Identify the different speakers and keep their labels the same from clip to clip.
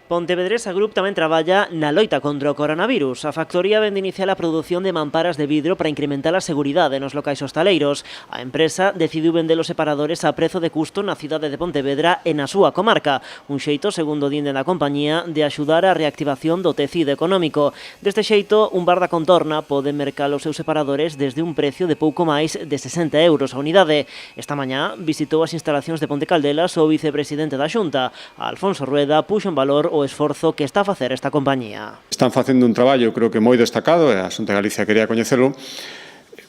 Speaker 1: Pontevedresa Group tamén traballa na loita contra o coronavirus. A factoría vende iniciar a produción de mamparas de vidro para incrementar a seguridade nos locais hostaleiros. A empresa decidiu vender os separadores a prezo de custo na cidade de Pontevedra e na súa comarca. Un xeito, segundo dinde na compañía, de axudar á reactivación do tecido económico. Deste xeito, un bar da contorna pode mercar os seus separadores desde un precio de pouco máis de 60 euros a unidade. Esta mañá visitou as instalacións de Ponte Caldelas o vicepresidente da Xunta. Alfonso Rueda puxo en valor o esforzo que está a facer esta compañía.
Speaker 2: Están facendo un traballo, creo que moi destacado, e a Xunta de Galicia quería coñecelo,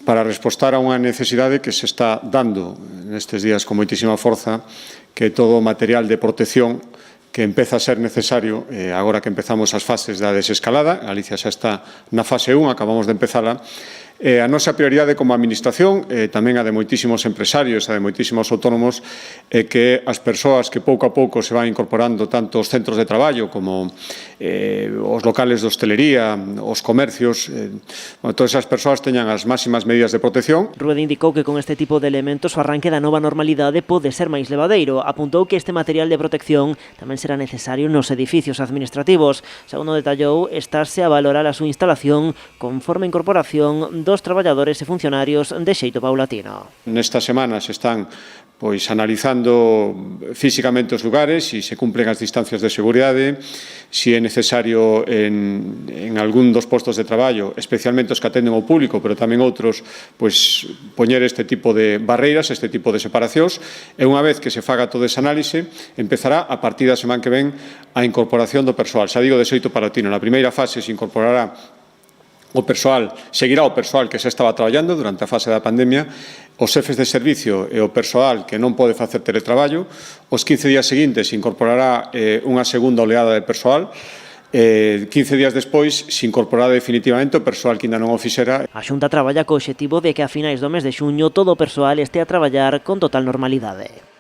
Speaker 2: para respostar a unha necesidade que se está dando nestes días con moitísima forza, que todo o material de protección que empeza a ser necesario agora que empezamos as fases da desescalada. Galicia xa está na fase 1, acabamos de empezala. A nosa prioridade como administración, tamén a de moitísimos empresarios, a de moitísimos autónomos, é que as persoas que pouco a pouco se van incorporando tanto os centros de traballo como os locales de hostelería, os comercios, todas esas persoas teñan as máximas medidas de protección.
Speaker 1: Rueda indicou que con este tipo de elementos o arranque da nova normalidade pode ser máis levadeiro. Apuntou que este material de protección tamén será necesario nos edificios administrativos. Segundo detallou, estarse a valorar a súa instalación conforme a incorporación dos traballadores e funcionarios de xeito paulatino.
Speaker 2: Nestas semanas están analizando físicamente os lugares, se cumplen as distancias de seguridade, se é necesario en algún dos postos de traballo, especialmente os que atenden ao público, pero tamén outros, poñer este tipo de barreiras, este tipo de separacións, e unha vez que se faga todo ese análise, empezará a partir da semana que ven a incorporación do persoal. Xa digo, de xeito paulatino. Na primeira fase se incorporará o persoal, seguirá o persoal que xa estaba traballando durante a fase da pandemia, os xefes de servicio e o persoal que non pode facer teletraballo. Os 15 días seguintes se incorporará unha segunda oleada de persoal. 15 días despois se incorporará definitivamente o persoal que ainda non o fixera.
Speaker 1: A Xunta traballa co obxectivo de que a finais do mes de xuño todo o persoal este a traballar con total normalidade.